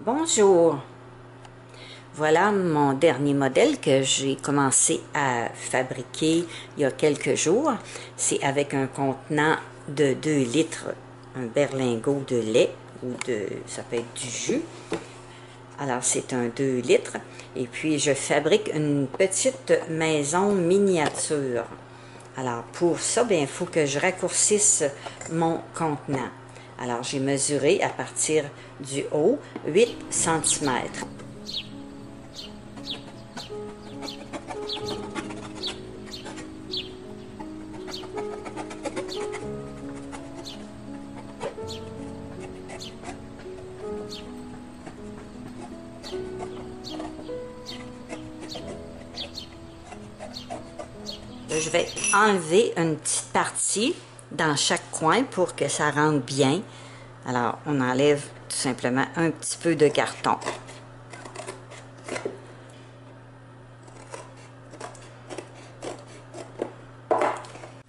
Bonjour, voilà mon dernier modèle que j'ai commencé à fabriquer il y a quelques jours. C'est avec un contenant de 2 litres, un berlingot de lait ou ça peut être du jus. Alors c'est un 2 litres et puis je fabrique une petite maison miniature. Alors pour ça, il faut que je raccourcisse mon contenant. Alors, j'ai mesuré à partir du haut 8 cm. Je vais enlever une petite partie dans chaque coin pour que ça rentre bien. Alors, on enlève tout simplement un petit peu de carton.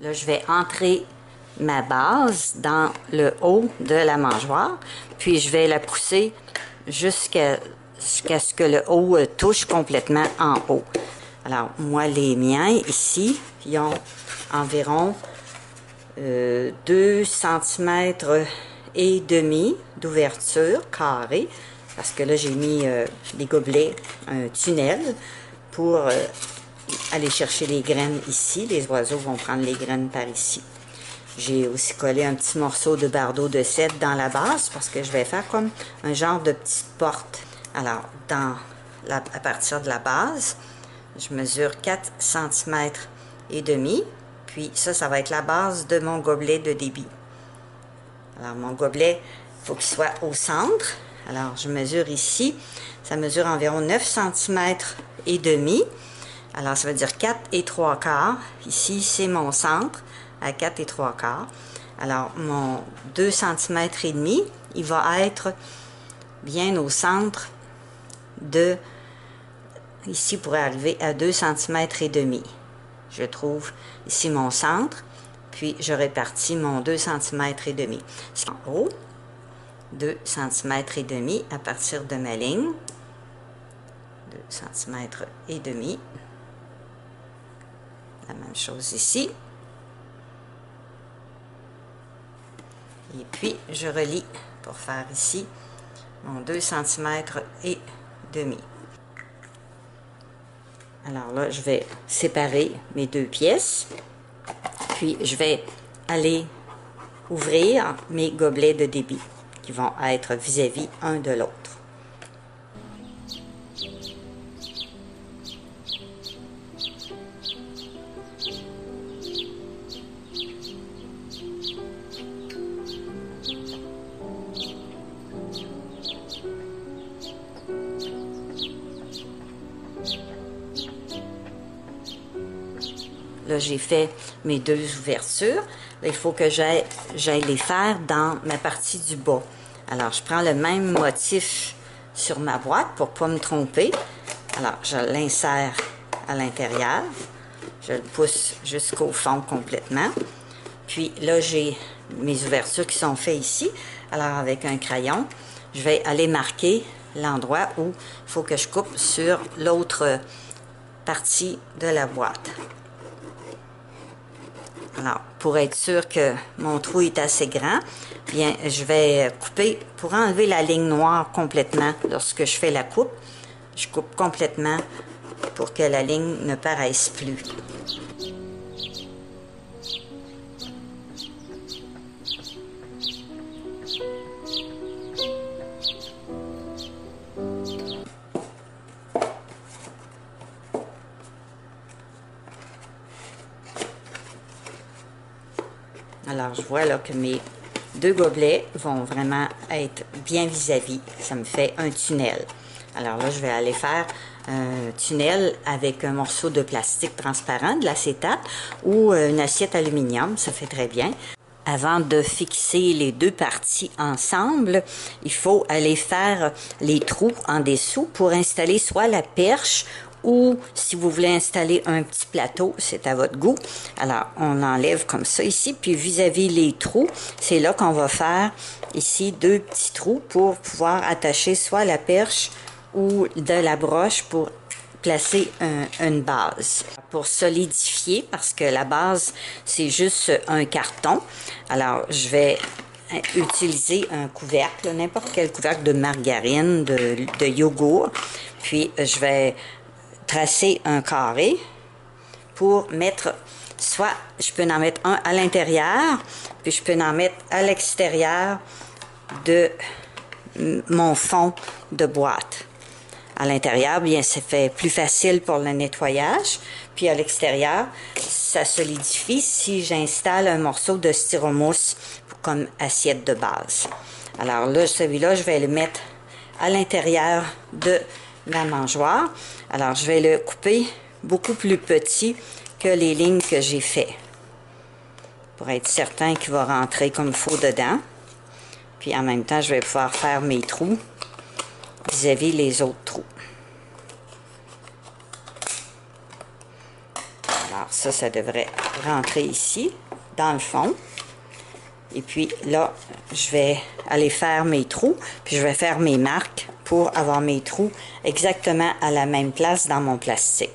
Là, je vais entrer ma base dans le haut de la mangeoire, puis je vais la pousser jusqu'à ce que le haut touche complètement en haut. Alors, moi, les miens, ici, ils ont environ 2 cm et demi d'ouverture carrée, parce que là, j'ai mis des gobelets, un tunnel, pour aller chercher les graines ici. Les oiseaux vont prendre les graines par ici. J'ai aussi collé un petit morceau de bardeau de cèdre dans la base, parce que je vais faire comme un genre de petite porte. Alors, à partir de la base, je mesure 4 cm et demi, puis ça va être la base de mon gobelet de débit. Alors, mon gobelet, il faut qu'il soit au centre. Alors, je mesure ici, ça mesure environ 9 cm et demi. Alors, ça veut dire 4 et 3/4. Ici, c'est mon centre à 4 et 3/4. Alors, mon 2 cm et demi, il va être bien au centre de... Ici, pour arriver à 2 cm et demi. Je trouve ici mon centre, puis je répartis mon 2 cm et demi. En haut, 2 cm et demi à partir de ma ligne. 2 cm et demi. La même chose ici. Et puis, je relie pour faire ici mon 2 cm et demi. Alors là, je vais séparer mes deux pièces. Puis, je vais aller ouvrir mes gobelets de débit qui vont être vis-à-vis un de l'autre. Là, j'ai fait mes deux ouvertures. Là, il faut que j'aille les faire dans ma partie du bas. Alors, je prends le même motif sur ma boîte pour ne pas me tromper. Alors, je l'insère à l'intérieur. Je le pousse jusqu'au fond complètement. Puis là, j'ai mes ouvertures qui sont faites ici. Alors, avec un crayon, je vais aller marquer l'endroit où il faut que je coupe sur l'autre partie de la boîte. Alors, pour être sûr que mon trou est assez grand, bien, je vais couper pour enlever la ligne noire complètement. Lorsque je fais la coupe, je coupe complètement pour que la ligne ne paraisse plus. Alors, je vois là que mes deux gobelets vont vraiment être bien vis-à-vis. Ça me fait un tunnel. Alors là, je vais aller faire un tunnel avec un morceau de plastique transparent, de l'acétate ou une assiette aluminium. Ça fait très bien. Avant de fixer les deux parties ensemble, il faut aller faire les trous en dessous pour installer soit la perche ou si vous voulez installer un petit plateau, c'est à votre goût. Alors, on enlève comme ça ici, puis vis-à-vis les trous, c'est là qu'on va faire ici deux petits trous pour pouvoir attacher soit la perche ou de la broche pour placer une base. Pour solidifier, parce que la base, c'est juste un carton, alors je vais utiliser un couvercle, n'importe quel couvercle de margarine, de yogourt, puis je vais tracer un carré pour mettre, soit je peux en mettre un à l'intérieur, puis je peux en mettre à l'extérieur de mon fond de boîte. À l'intérieur, bien, ça fait plus facile pour le nettoyage. Puis à l'extérieur, ça solidifie si j'installe un morceau de styromousse comme assiette de base. Alors là, celui-là, je vais le mettre à l'intérieur de la mangeoire. Alors, je vais le couper beaucoup plus petit que les lignes que j'ai fait pour être certain qu'il va rentrer comme il faut dedans. Puis en même temps, je vais pouvoir faire mes trous vis-à-vis les autres trous. Alors ça devrait rentrer ici, dans le fond. Et puis là, je vais aller faire mes trous, puis je vais faire mes marques pour avoir mes trous exactement à la même place dans mon plastique.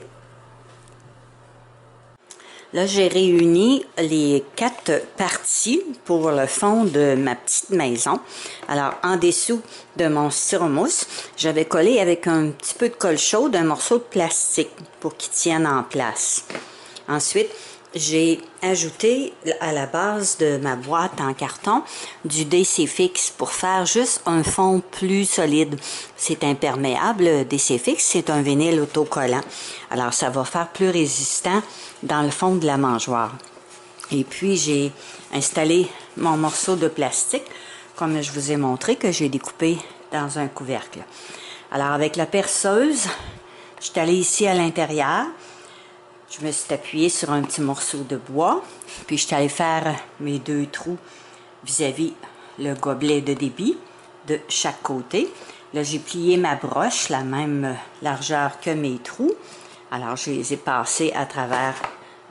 Là, j'ai réuni les 4 parties pour le fond de ma petite maison. Alors, en dessous de mon styromousse, j'avais collé avec un petit peu de colle chaude un morceau de plastique pour qu'il tienne en place. Ensuite, j'ai ajouté à la base de ma boîte en carton du DC-Fix pour faire juste un fond plus solide. C'est imperméable, DC-Fix, c'est un vinyle autocollant. Alors, ça va faire plus résistant dans le fond de la mangeoire. Et puis, j'ai installé mon morceau de plastique, comme je vous ai montré, que j'ai découpé dans un couvercle. Alors, avec la perceuse, je suis allée ici à l'intérieur. Je me suis appuyée sur un petit morceau de bois, puis je suis allée faire mes 2 trous vis-à-vis le gobelet de débit de chaque côté. Là, j'ai plié ma broche, la même largeur que mes trous. Alors, je les ai passés à travers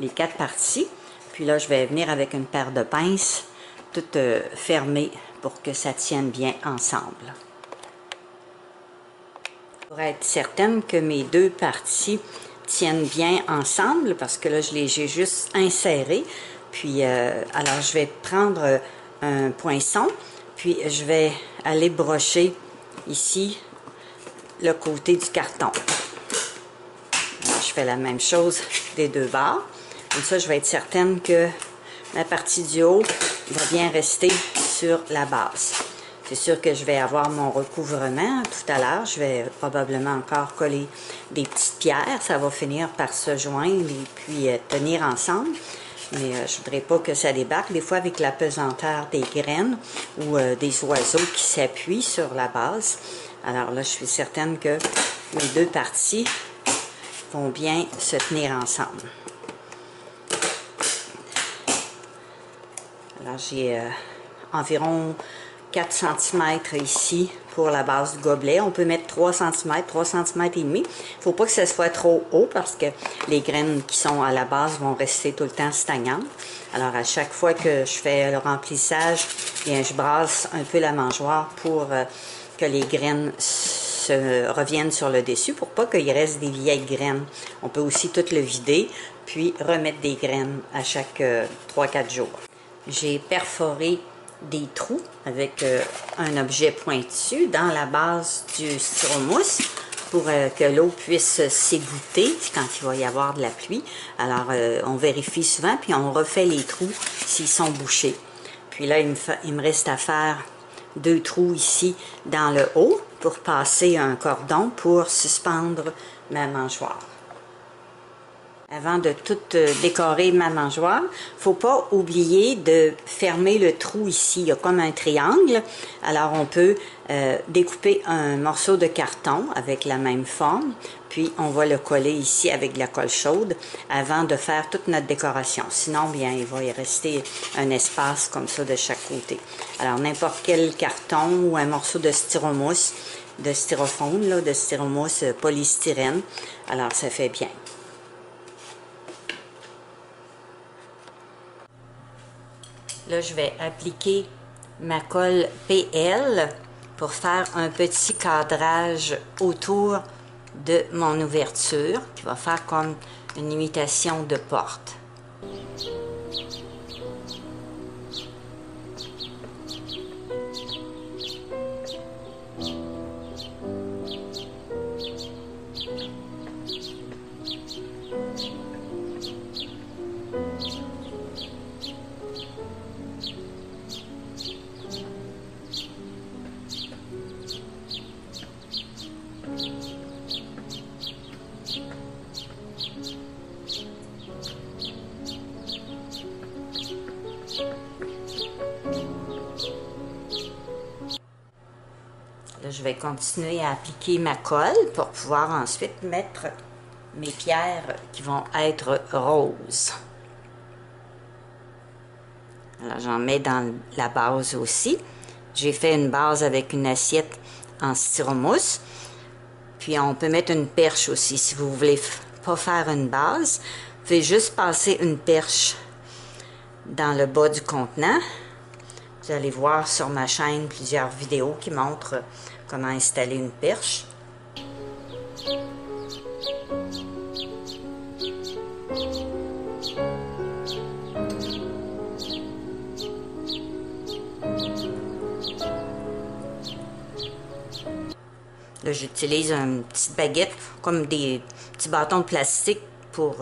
les 4 parties. Puis là, je vais venir avec une paire de pinces, toutes fermées pour que ça tienne bien ensemble. Pour être certaine que mes 2 parties tiennent bien ensemble, parce que là, j'ai juste inséré. Puis, alors, je vais prendre un poinçon, puis je vais aller brocher ici le côté du carton. Alors, je fais la même chose des 2 bords. Comme ça, je vais être certaine que la partie du haut va bien rester sur la base. C'est sûr que je vais avoir mon recouvrement tout à l'heure. Je vais probablement encore coller des petites pierres. Ça va finir par se joindre et puis tenir ensemble. Mais je ne voudrais pas que ça débarque. Des fois, avec la pesanteur des graines ou des oiseaux qui s'appuient sur la base. Alors là, je suis certaine que mes 2 parties vont bien se tenir ensemble. Alors, j'ai environ 4 cm ici pour la base du gobelet. On peut mettre 3 cm, 3 cm et demi. Il ne faut pas que ce soit trop haut parce que les graines qui sont à la base vont rester tout le temps stagnantes. Alors, à chaque fois que je fais le remplissage, bien, je brasse un peu la mangeoire pour que les graines reviennent sur le dessus pour pas qu'il reste des vieilles graines. On peut aussi tout le vider puis remettre des graines à chaque 3-4 jours. J'ai perforé des trous avec un objet pointu dans la base du styromousse pour que l'eau puisse s'égoutter quand il va y avoir de la pluie. Alors, on vérifie souvent, puis on refait les trous s'ils sont bouchés. Puis là, il me reste à faire 2 trous ici dans le haut pour passer un cordon pour suspendre ma mangeoire. Avant de tout décorer ma mangeoire, faut pas oublier de fermer le trou ici. Il y a comme un triangle. Alors, on peut découper un morceau de carton avec la même forme, puis on va le coller ici avec de la colle chaude avant de faire toute notre décoration. Sinon, bien, il va y rester un espace comme ça de chaque côté. Alors, n'importe quel carton ou un morceau de styromousse, de styrofoam, là, de styromousse polystyrène. Alors, ça fait bien. Là, je vais appliquer ma colle PL pour faire un petit cadrage autour de mon ouverture qui va faire comme une imitation de porte. Là, je vais continuer à appliquer ma colle pour pouvoir ensuite mettre mes pierres qui vont être roses. Alors, j'en mets dans la base aussi. J'ai fait une base avec une assiette en styromousse. Puis, on peut mettre une perche aussi. Si vous voulez pas faire une base, vous pouvez juste passer une perche dans le bas du contenant. Vous allez voir sur ma chaîne plusieurs vidéos qui montrent comment installer une perche. Là, j'utilise une petite baguette, comme des petits bâtons de plastique pour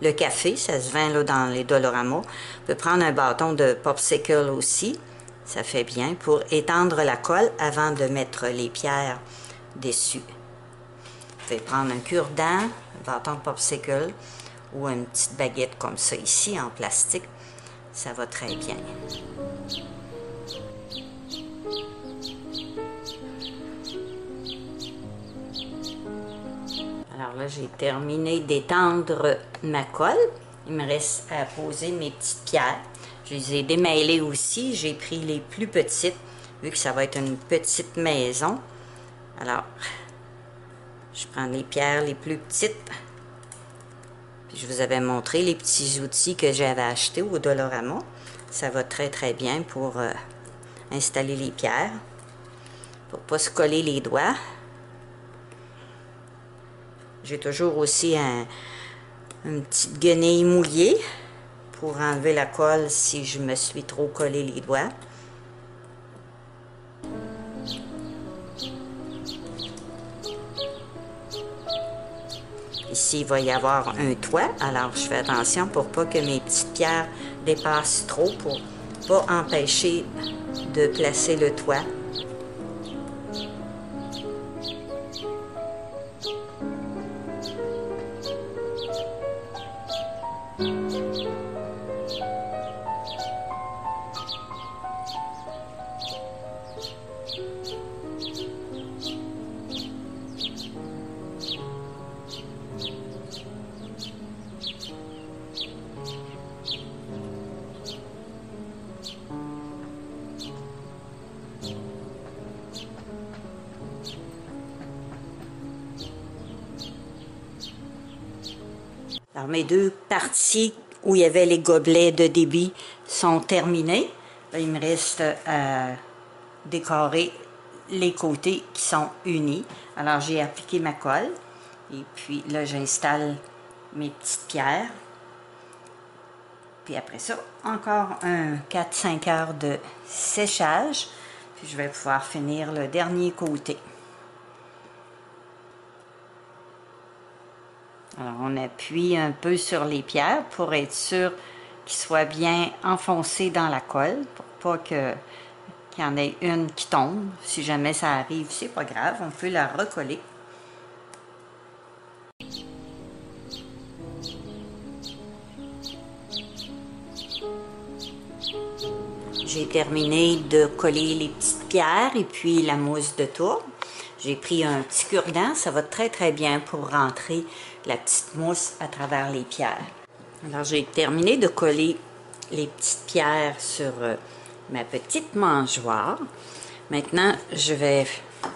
le café. Ça se vend là, dans les Dollarama. On peut prendre un bâton de popsicle aussi. Ça fait bien pour étendre la colle avant de mettre les pierres dessus. Vous pouvez prendre un cure-dent, un bâton de popsicle ou une petite baguette comme ça ici en plastique. Ça va très bien. Alors là, j'ai terminé d'étendre ma colle. Il me reste à poser mes petites pierres. Je les ai démêlées aussi. J'ai pris les plus petites, vu que ça va être une petite maison. Alors, je prends les pierres les plus petites. Puis je vous avais montré les petits outils que j'avais achetés au Dollarama. Ça va très très bien pour installer les pierres. Pour ne pas se coller les doigts. J'ai toujours aussi une petite guenille mouillée pour enlever la colle si je me suis trop collé les doigts. Ici, il va y avoir un toit, alors je fais attention pour pas que mes petites pierres dépassent trop, pour pas empêcher de placer le toit. Alors, mes deux parties où il y avait les gobelets de débit sont terminées. Là, il me reste à décorer les côtés qui sont unis. Alors, j'ai appliqué ma colle. Et puis là, j'installe mes petites pierres. Puis après ça, encore un 4-5 heures de séchage. Puis je vais pouvoir finir le dernier côté. Alors, on appuie un peu sur les pierres pour être sûr qu'ils soient bien enfoncés dans la colle, pour pas qu'il y en ait une qui tombe. Si jamais ça arrive, c'est pas grave, on peut la recoller. terminé de coller les petites pierres et puis la mousse de tourbe. J'ai pris un petit cure-dent, ça va très très bien pour rentrer la petite mousse à travers les pierres. Alors j'ai terminé de coller les petites pierres sur ma petite mangeoire. Maintenant, je vais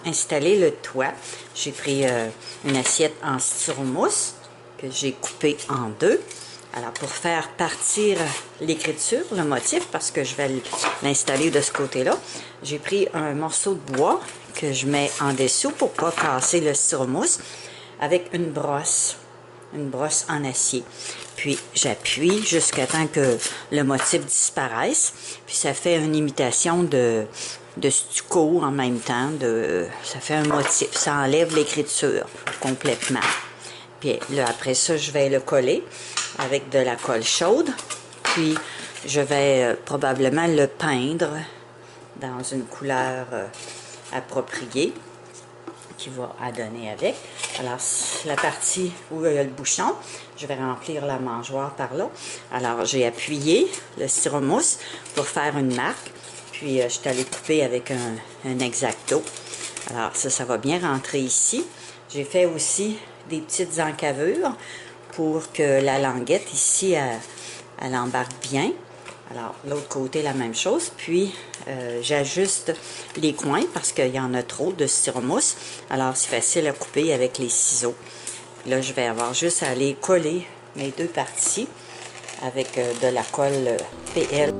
installer le toit. J'ai pris une assiette en styromousse que j'ai coupée en deux. Alors, pour faire partir l'écriture, le motif, parce que je vais l'installer de ce côté-là, j'ai pris un morceau de bois que je mets en dessous pour ne pas casser le styromousse avec une brosse en acier. Puis, j'appuie jusqu'à temps que le motif disparaisse. Puis, ça fait une imitation de stucco en même temps. Ça fait un motif. Ça enlève l'écriture complètement. Puis là, après ça, je vais le coller avec de la colle chaude. Puis, je vais probablement le peindre dans une couleur appropriée qui va adonner avec. Alors, la partie où il y a le bouchon, je vais remplir la mangeoire par là. Alors, j'ai appuyé le styromousse pour faire une marque. Puis, je suis allée couper avec un X-Acto. Alors, ça va bien rentrer ici. J'ai fait aussi des petites encavures pour que la languette ici, elle embarque bien. Alors, l'autre côté, la même chose. Puis, j'ajuste les coins parce qu'il y en a trop de styromousse. Alors, c'est facile à couper avec les ciseaux. Puis là, je vais avoir juste à aller coller mes deux parties avec de la colle PL.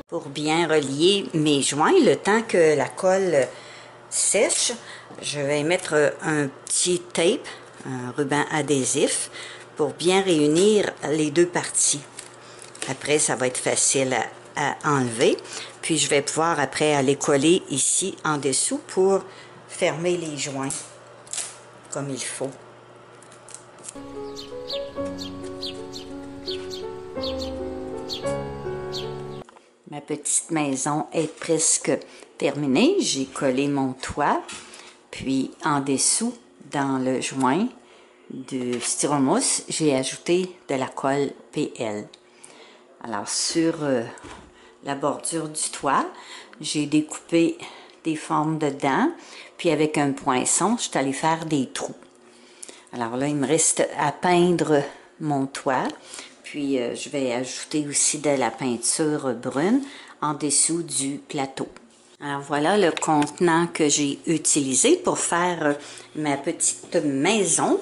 Pour bien relier mes joints, le temps que la colle sèche, je vais mettre un petit tape, un ruban adhésif, pour bien réunir les deux parties. Après, ça va être facile à enlever. Puis, je vais pouvoir après aller coller ici en dessous pour fermer les joints comme il faut. Ma petite maison est presque terminée. J'ai collé mon toit, puis en dessous, dans le joint de styromousse, j'ai ajouté de la colle PL. Alors, sur la bordure du toit, j'ai découpé des formes de dents, puis avec un poinçon, je suis allée faire des trous. Alors là, il me reste à peindre mon toit. Puis, je vais ajouter aussi de la peinture brune en dessous du plateau. Alors, voilà le contenant que j'ai utilisé pour faire ma petite maison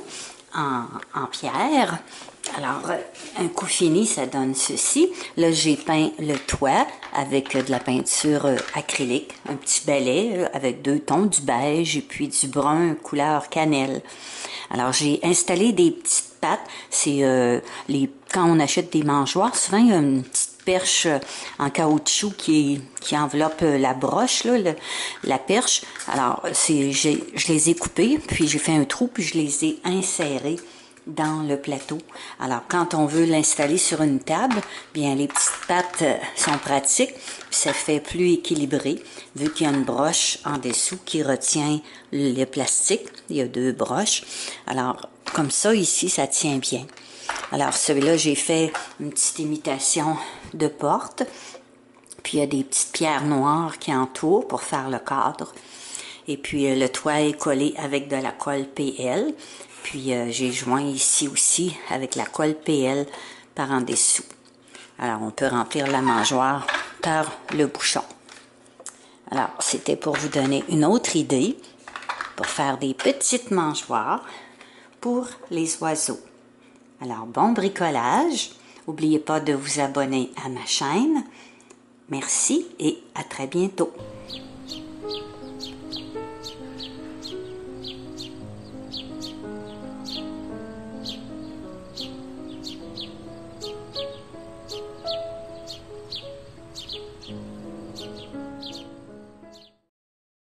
en pierre. Alors, un coup fini, ça donne ceci. Là, j'ai peint le toit avec de la peinture acrylique, un petit balai avec deux tons, du beige et puis du brun couleur cannelle. Alors, j'ai installé des petites pattes. C'est quand on achète des mangeoires, souvent il y a une petite perche en caoutchouc qui enveloppe la broche, là, la perche. Alors, je les ai coupées, puis j'ai fait un trou, puis je les ai insérés dans le plateau. Alors, quand on veut l'installer sur une table, bien, les petites pattes sont pratiques, puis ça fait plus équilibré, vu qu'il y a une broche en dessous qui retient le plastique. Il y a deux broches. Alors, comme ça, ici, ça tient bien. Alors, celui-là, j'ai fait une petite imitation de porte, puis il y a des petites pierres noires qui entourent pour faire le cadre. Et puis, le toit est collé avec de la colle PL. Puis, j'ai joint ici aussi avec la colle PL par en dessous. Alors, on peut remplir la mangeoire par le bouchon. Alors, c'était pour vous donner une autre idée pour faire des petites mangeoires pour les oiseaux. Alors, bon bricolage. N'oubliez pas de vous abonner à ma chaîne. Merci et à très bientôt.